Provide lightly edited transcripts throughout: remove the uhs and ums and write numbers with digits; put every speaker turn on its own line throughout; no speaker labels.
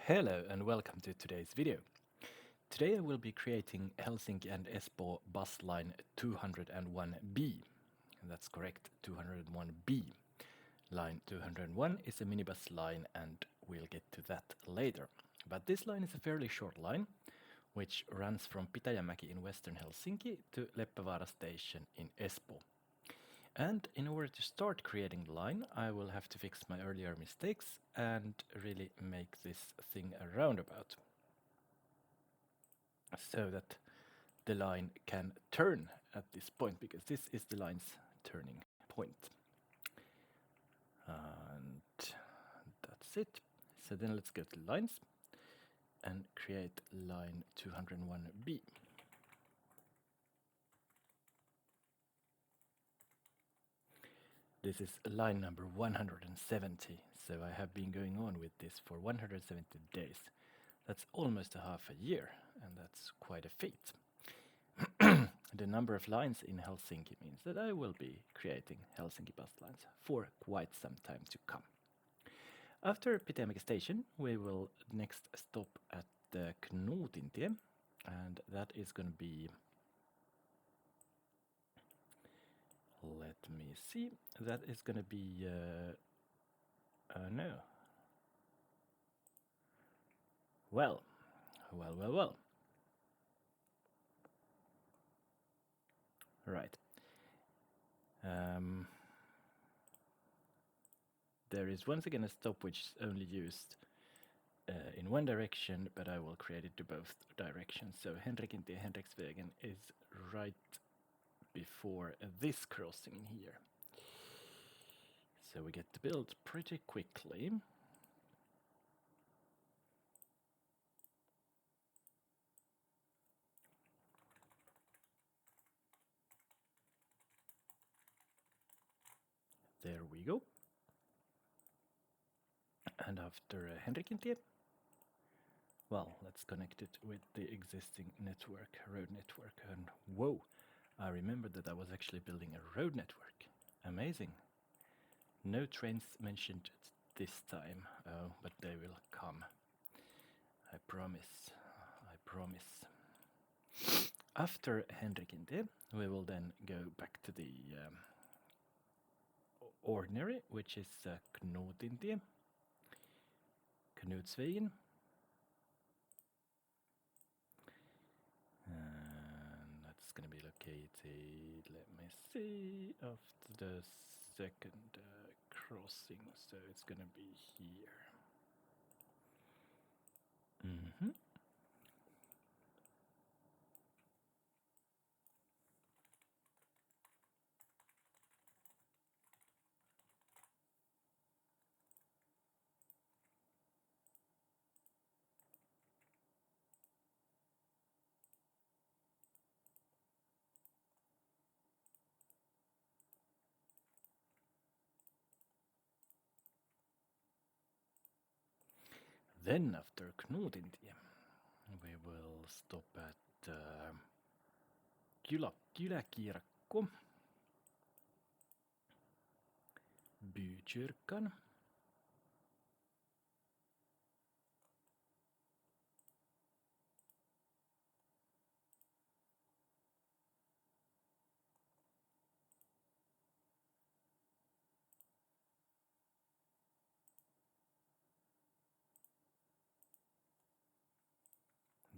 Hello and welcome to today's video. Today I will be creating Helsinki and Espoo bus line 201B. That's correct, 201B. Line 201 is a minibus line and we'll get to that later. But this line is a fairly short line which runs from Pitäjämäki in western Helsinki to Leppävaara station in Espoo. And in order to start creating the line, I will have to fix my earlier mistakes and really make this thing a roundabout so that the line can turn at this point, because this is the line's turning point. And that's it. So then let's go to lines and create line 201B. This is line number 170, so I have been going on with this for 170 days. That's almost a half a year, and that's quite a feat. The number of lines in Helsinki means that I will be creating Helsinki bus lines for quite some time to come. After Pitäjämäki station, we will next stop at the Knutintie, and that is going to be... Let me see. That is going to be... no. Well. Right. There is once again a stop which is only used in one direction, but I will create it to both directions. So Henrikintie Henriksvägen is right before this crossing here. So we get to build pretty quickly. There we go. And after Henrikintie, well, let's connect it with the existing network, road network. And whoa, I remembered that I was actually building a road network. Amazing. No trains mentioned this time. Oh, but they will come. I promise. After Henrikintie, we will then go back to the ordinary, which is Knutintie, Knutsvägen. And that's going to be located, let me see, after the second crossing, so it's going to be here. Then after Knutintie, we will stop at Kyläkirkko, Bykyrkan,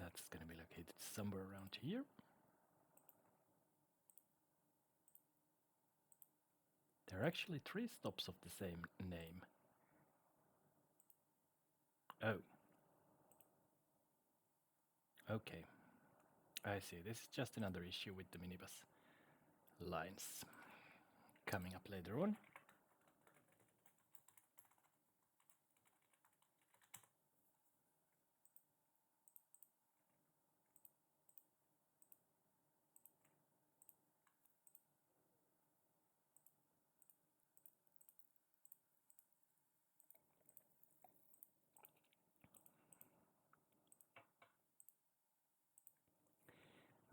that's going to be located somewhere around here. There are actually 3 stops of the same name. Oh. Okay. I see. This is just another issue with the minibus lines coming up later on.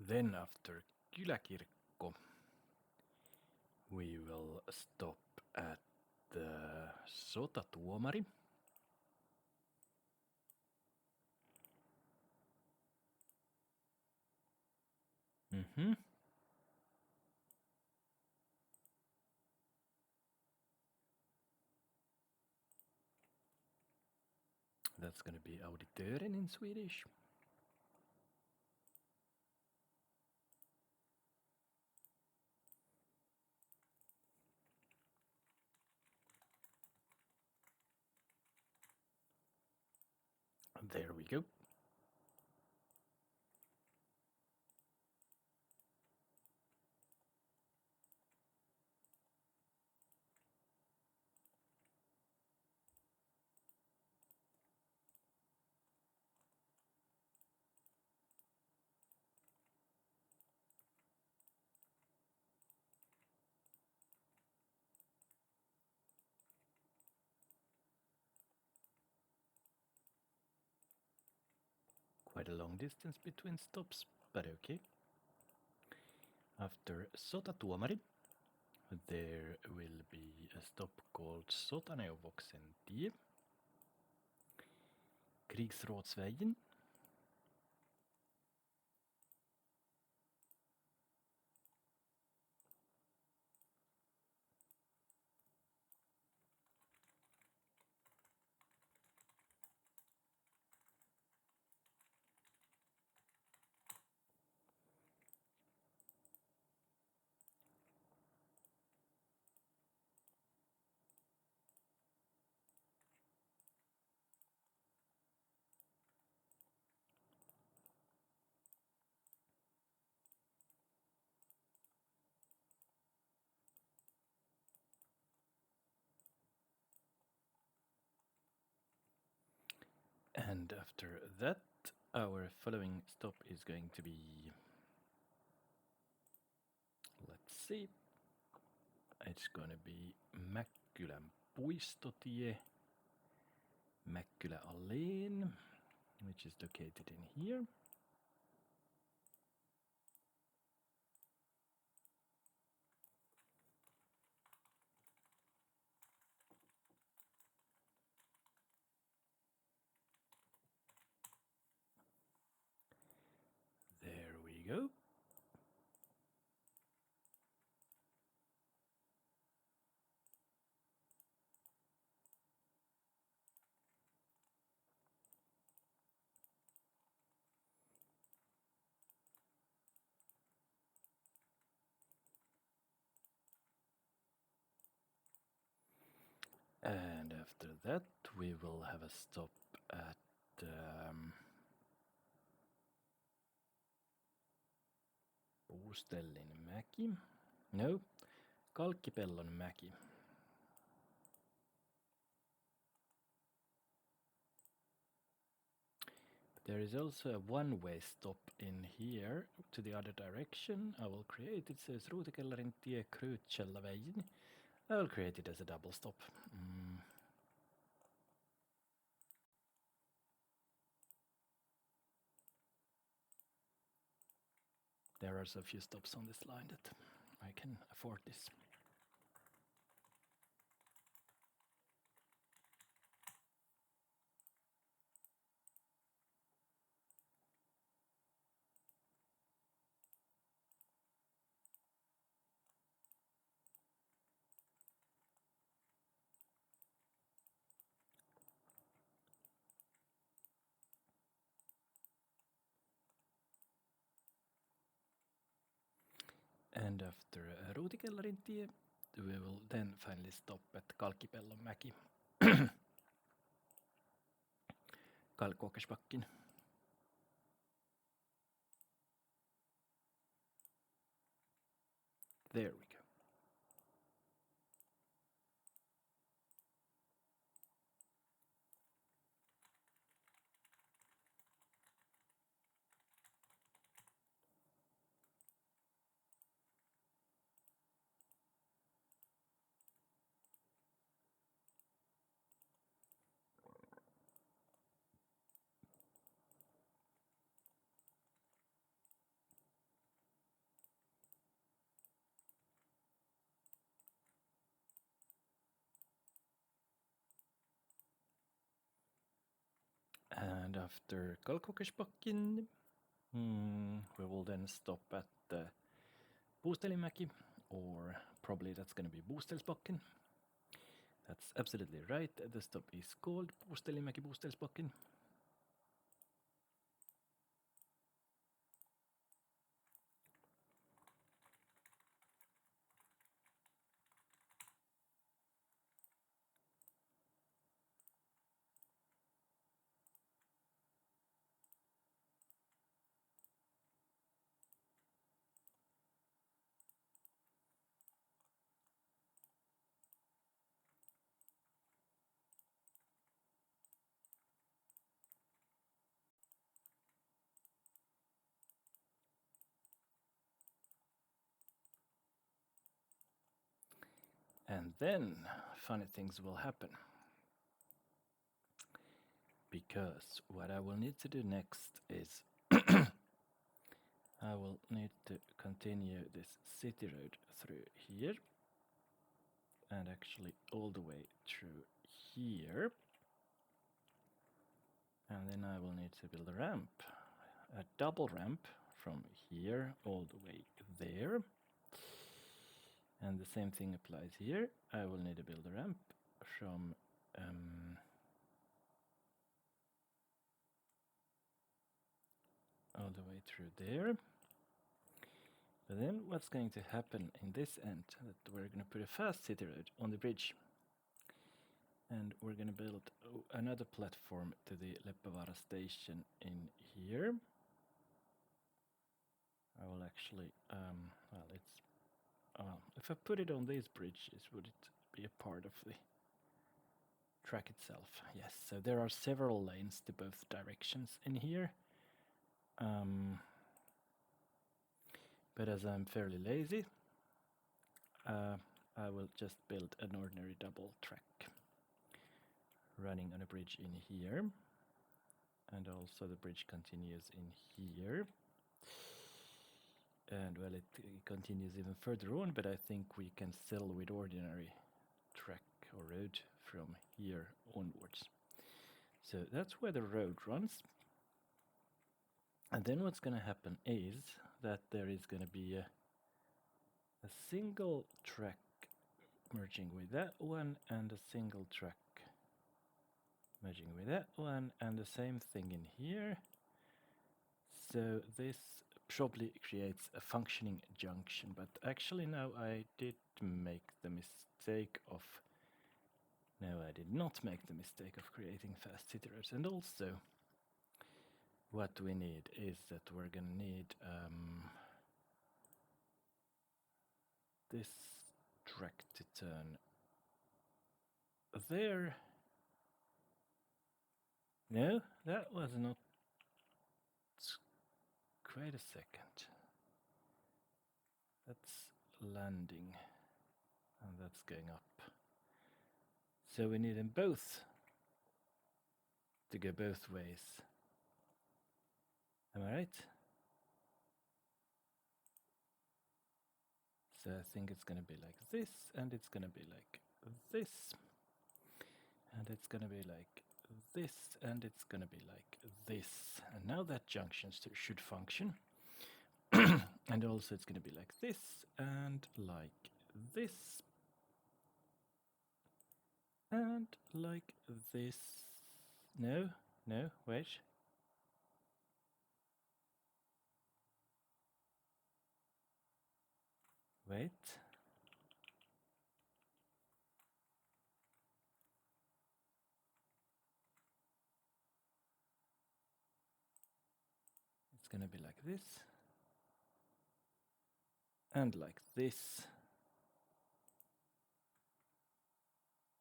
Then after Kyläkirkko, we will stop at Sotatuomari. That's gonna be auditören in Swedish. There we go. Quite a long distance between stops, but okay. After Sotatuomari, there will be a stop called Sotaneuvoksen tie. Krigsrådsvägen. And after that, our following stop is going to be, let's see, it's gonna be Mäkkylän puistotie, Mäkkylä Alleen, which is located in here. There we go. And after that, we will have a stop at Puustellinmäki. No, Kalkkipellonmäki. There is also a one-way stop in here to the other direction. I will create it. Says Ruutekellarin tie Kruutsellavägen. I will create it as a double stop. There are so few stops on this line that I can afford this. And after Ruutekellarin tie, we will then finally stop at Kalkkipellonmäki. Kalkkåkersbacken. There we go. And after Kalkkåkersbacken, we will then stop at Boostelimäki, or probably that's going to be Boostelsbacken. That's absolutely right. The stop is called Boostelimäki Boostelsbacken. And then funny things will happen. Because what I will need to do next is I will need to continue this city road through here and actually all the way through here. And then I will need to build a ramp, a double ramp from here all the way there. And the same thing applies here. I will need to build a ramp from all the way through there. But then what's going to happen in this end, that we're going to put a fast city road on the bridge. And we're going to build another platform to the Leppävaara station in here. I will actually, if I put it on these bridges, would it be a part of the track itself? Yes, so there are several lanes to both directions in here. But as I'm fairly lazy, I will just build an ordinary double track running on a bridge in here. And also the bridge continues in here. And well, it continues even further on, but I think we can still with ordinary track or road from here onwards. So that's where the road runs. And then what's going to happen is that there is going to be a single track merging with that one, and a single track merging with that one, and the same thing in here. So this probably creates a functioning junction, but actually now I did make the mistake of... No, I did not make the mistake of creating fast city roads. And also, what we need is that we're gonna need this track to turn there. No, that was not... Wait a second. That's landing, and that's going up. So we need them both to go both ways. Am I right? So I think it's gonna be like this, and it's gonna be like this, and it's gonna be like this, and it's gonna be like this. And now that junction should function. And also it's gonna be like this, and like this, and like this. No, wait. Wait. It's gonna be like this. And like this.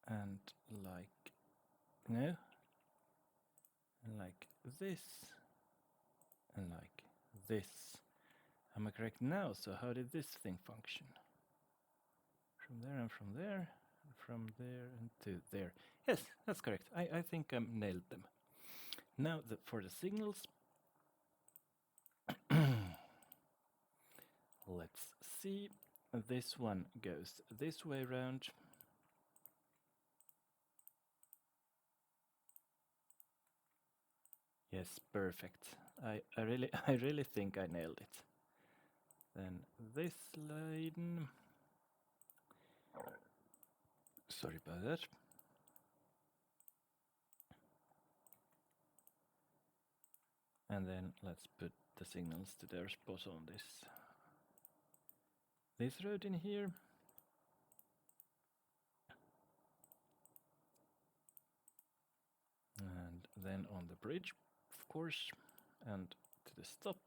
And like... No. And like this. And like this. Am I correct now? So how did this thing function? From there and from there. And from there and to there. Yes, that's correct. I think I nailed them. Now for the signals. Let's see. This one goes this way round. Yes, perfect. I really think I nailed it. Then this line. Sorry about that. And then let's put the signals to their spot on this road in here. And then on the bridge, of course, and to the stop.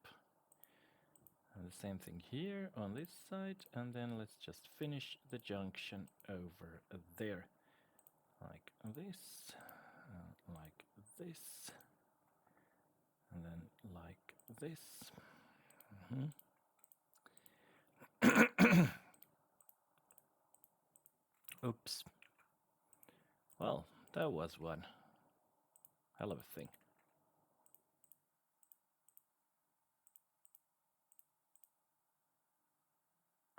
And the same thing here on this side, and then let's just finish the junction over there. Like this, and then like this. Oops. Well, that was one hell of a thing.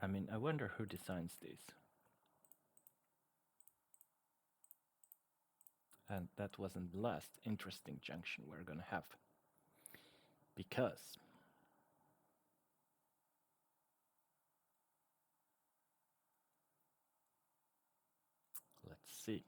I mean, I wonder who designs these. And that wasn't the last interesting junction we're gonna have. Because let's see.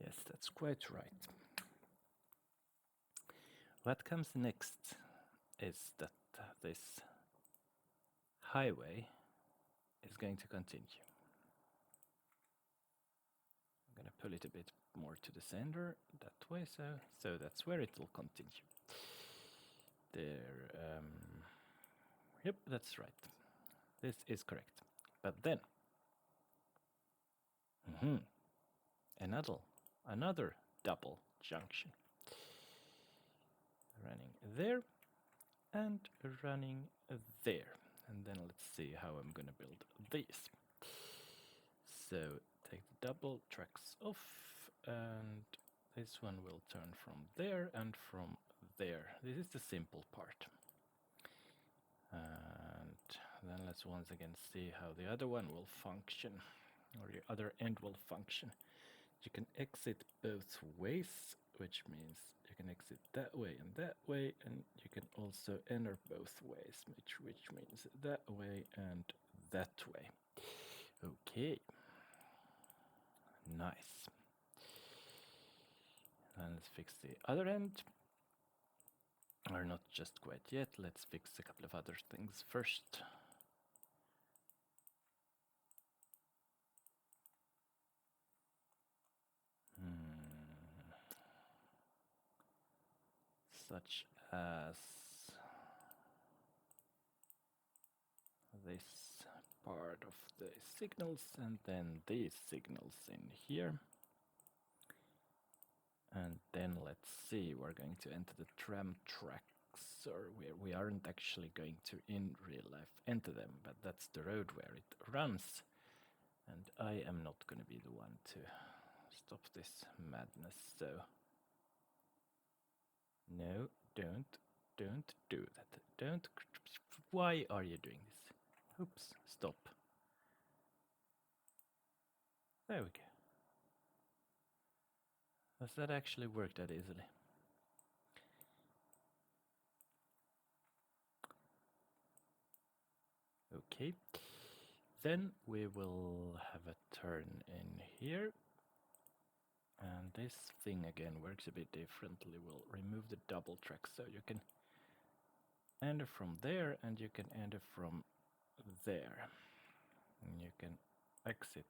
Yes, that's quite right. What comes next is that this highway is going to continue. I'm going to pull it a bit more to the center that way, so that's where it will continue. There, yep, that's right. This is correct. But then, another double junction. Running there and running there. And then let's see how I'm gonna build these. So take the double tracks off, and this one will turn from there and from there. This is the simple part. And then let's once again see how the other one will function, or the other end will function. You can exit both ways, which means you can exit that way, and you can also enter both ways, which means that way and that way. Okay, nice. And let's fix the other end. Or not just quite yet, let's fix a couple of other things first. Such as this part of the signals, and then these signals in here. And then let's see, we're going to enter the tram tracks, or we aren't actually going to in real life enter them, but that's the road where it runs. And I am not going to be the one to stop this madness, so no, don't do that. Don't. Why are you doing this? Oops, stop. There we go. Does that actually work that easily? Okay. Then we will have a turn in here. And this thing again works a bit differently. We'll remove the double track, so you can enter from there and you can enter from there. And you can exit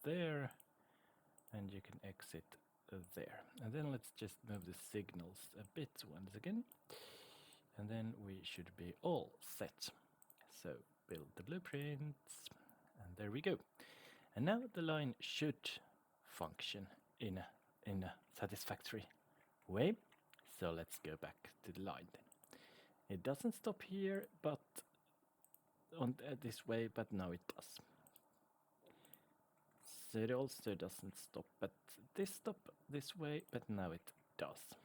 there and you can exit there. And then let's just move the signals a bit once again. And then we should be all set. So build the blueprints, and there we go. And now the line should function in a satisfactory way. So let's go back to the line then. It doesn't stop here, but on this way, but now it does. So it also doesn't stop, but this way, but now it does.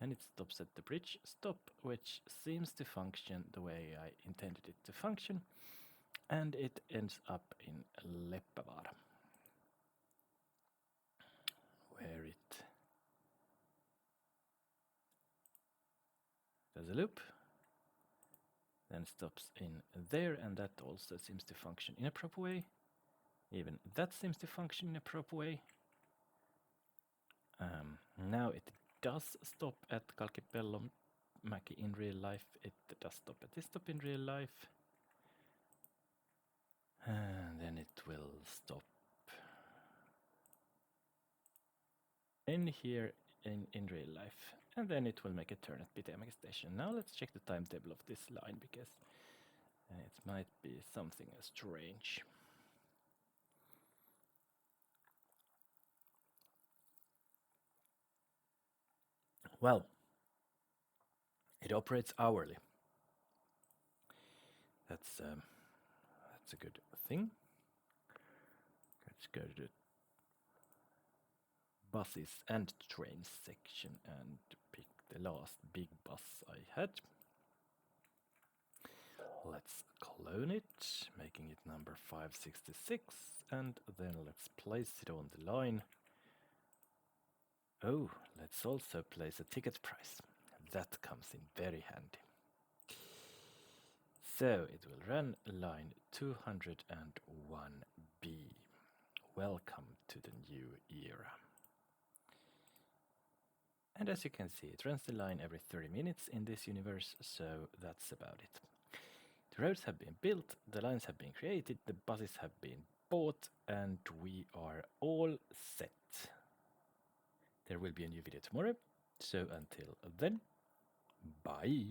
and it stops at the bridge stop, which seems to function the way I intended it to function, and it ends up in Leppävaara, where it does a loop, then stops in there, and that also seems to function in a proper way. Even that seems to function in a proper way. Now it does stop at Kalkipellomäki in real life. It does stop at this stop in real life. And then it will stop in here in real life. And then it will make a turn at Pitemäki station. Now let's check the timetable of this line, because it might be something strange. Well, it operates hourly. That's a good thing. Let's go to the buses and trains section and pick the last big bus I had. Let's clone it, making it number 566, and then let's place it on the line. Oh, let's also place a ticket price. That comes in very handy. So it will run line 201B. Welcome to the new era. And as you can see, it runs the line every 30 minutes in this universe, so that's about it. The roads have been built, the lines have been created, the buses have been bought, and we are all set. There will be a new video tomorrow, so until then, bye!